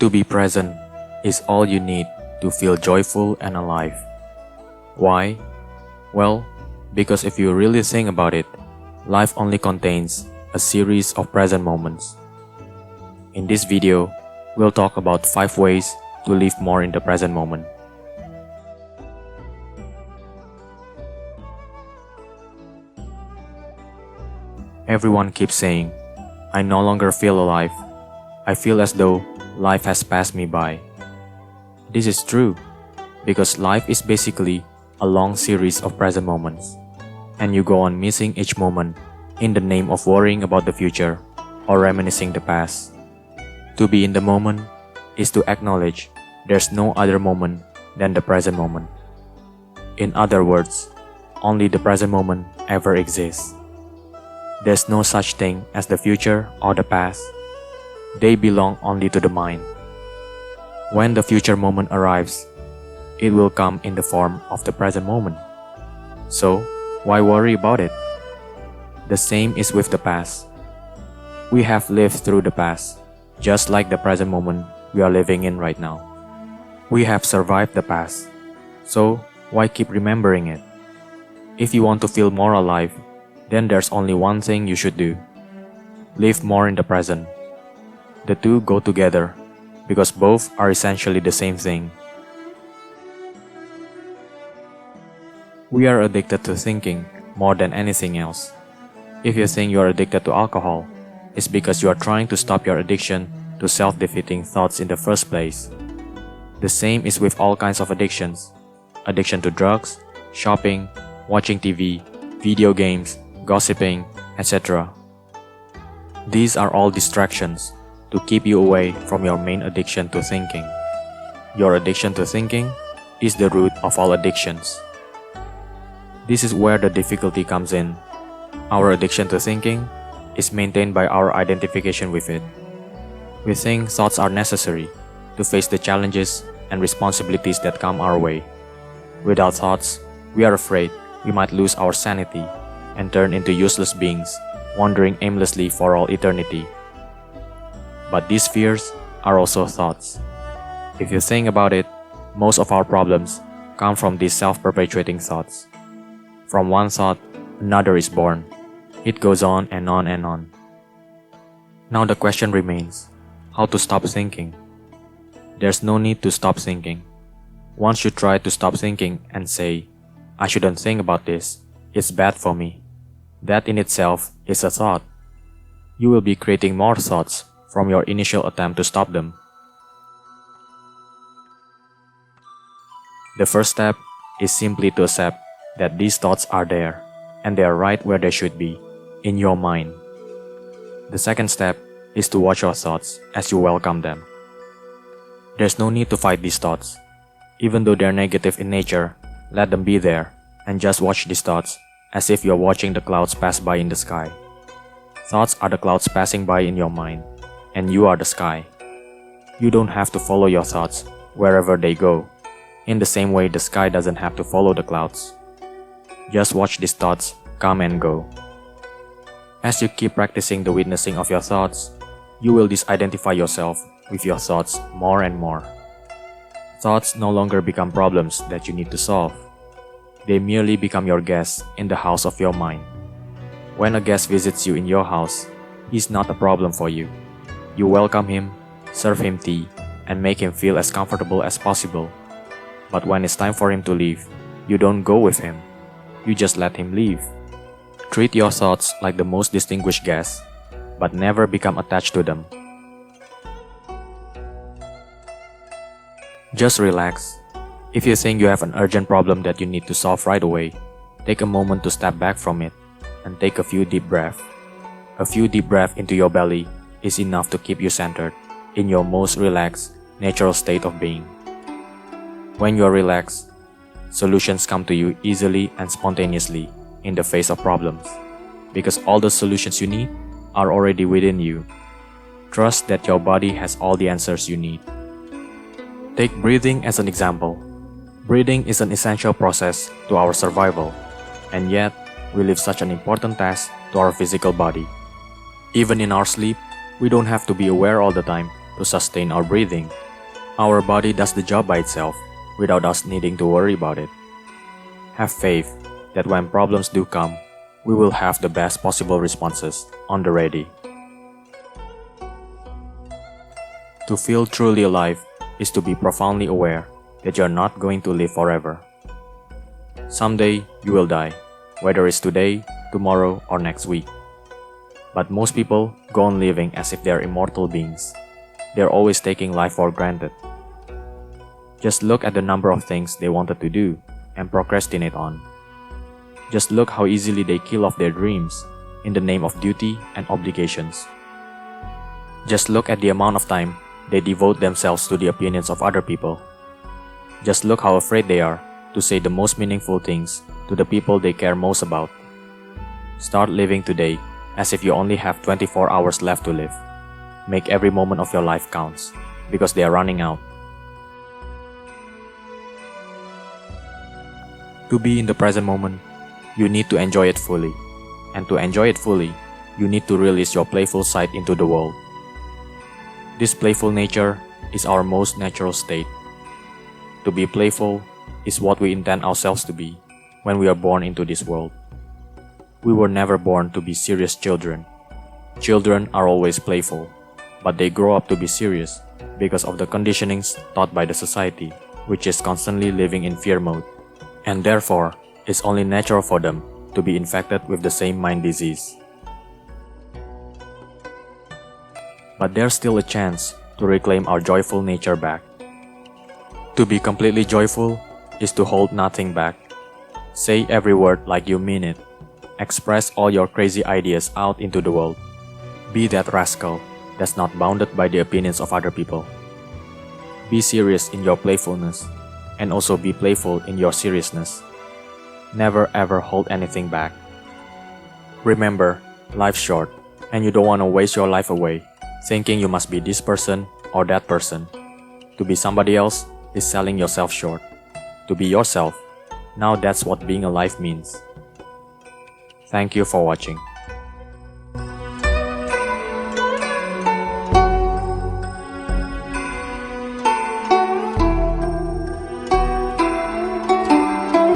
To be present is all you need to feel joyful and alive. Why? Well, because if you really think about it, life only contains a series of present moments. In this video, we'll talk about 5 ways to live more in the present moment. Everyone keeps saying, I no longer feel alive. I feel as though life has passed me by. This is true, because life is basically a long series of present moments, and you go on missing each moment in the name of worrying about the future or reminiscing the past. To be in the moment is to acknowledge there's no other moment than the present moment. In other words, only the present moment ever exists. There's no such thing as the future or the past. They belong only to the mind. When the future moment arrives, it will come in the form of the present moment. So, why worry about it? The same is with the past. We have lived through the past, just like the present moment we are living in right now. We have survived the past, so why keep remembering it? If you want to feel more alive, then there's only one thing you should do. Live more in the present. The two go together, because both are essentially the same thing. We are addicted to thinking more than anything else. If you think you are addicted to alcohol, it's because you are trying to stop your addiction to self-defeating thoughts in the first place. The same is with all kinds of addictions. Addiction to drugs, shopping, watching TV, video games, gossiping, etc. These are all distractions to keep you away from your main addiction to thinking. Your addiction to thinking is the root of all addictions. This is where the difficulty comes in. Our addiction to thinking is maintained by our identification with it. We think thoughts are necessary to face the challenges and responsibilities that come our way. Without thoughts, we are afraid we might lose our sanity and turn into useless beings, wandering aimlessly for all eternity. But these fears are also thoughts. If you think about it, most of our problems come from these self-perpetuating thoughts. From one thought, another is born. It goes on and on and on. Now the question remains, how to stop thinking? There's no need to stop thinking. Once you try to stop thinking and say, I shouldn't think about this, it's bad for me, that in itself is a thought. You will be creating more thoughts from your initial attempt to stop them. The first step is simply to accept that these thoughts are there, and they are right where they should be, in your mind. The second step is to watch your thoughts as you welcome them. There's no need to fight these thoughts. Even though they're negative in nature, let them be there, and just watch these thoughts as if you're watching the clouds pass by in the sky. Thoughts are the clouds passing by in your mind, and you are the sky. You don't have to follow your thoughts wherever they go, in the same way the sky doesn't have to follow the clouds. Just watch these thoughts come and go. As you keep practicing the witnessing of your thoughts, you will disidentify yourself with your thoughts more and more. Thoughts no longer become problems that you need to solve. They merely become your guests in the house of your mind. When a guest visits you in your house, he's not a problem for you. You welcome him, serve him tea, and make him feel as comfortable as possible. But when it's time for him to leave, you don't go with him. You just let him leave. Treat your thoughts like the most distinguished guests, but never become attached to them. Just relax. If you think you have an urgent problem that you need to solve right away, take a moment to step back from it and take a few deep breaths. A few deep breaths into your belly is enough to keep you centered in your most relaxed, natural state of being. When you are relaxed, solutions come to you easily and spontaneously in the face of problems, because all the solutions you need are already within you. Trust that your body has all the answers you need. Take breathing as an example. Breathing is an essential process to our survival, and yet we leave such an important task to our physical body. Even in our sleep, we don't have to be aware all the time to sustain our breathing. Our body does the job by itself without us needing to worry about it. Have faith that when problems do come, we will have the best possible responses on the ready. To feel truly alive is to be profoundly aware that you are not going to live forever. Someday you will die, whether it's today, tomorrow, or next week. But most people go on living as if they are immortal beings. They are always taking life for granted. Just look at the number of things they wanted to do and procrastinate on. Just look how easily they kill off their dreams in the name of duty and obligations. Just look at the amount of time they devote themselves to the opinions of other people. Just look how afraid they are to say the most meaningful things to the people they care most about. Start living today as if you only have 24 hours left to live. Make every moment of your life counts, because they are running out. To be in the present moment, you need to enjoy it fully. And to enjoy it fully, you need to release your playful side into the world. This playful nature is our most natural state. To be playful is what we intend ourselves to be when we are born into this world. We were never born to be serious children. Children are always playful, but they grow up to be serious because of the conditionings taught by the society, which is constantly living in fear mode, and therefore it's only natural for them to be infected with the same mind disease. But there's still a chance to reclaim our joyful nature back. To be completely joyful is to hold nothing back. Say every word like you mean it. Express all your crazy ideas out into the world. Be that rascal that's not bounded by the opinions of other people. Be serious in your playfulness, and also be playful in your seriousness. Never ever hold anything back. Remember, life's short, and you don't want to waste your life away thinking you must be this person or that person. To be somebody else is selling yourself short. To be yourself, now that's what being alive means. Thank you for watching.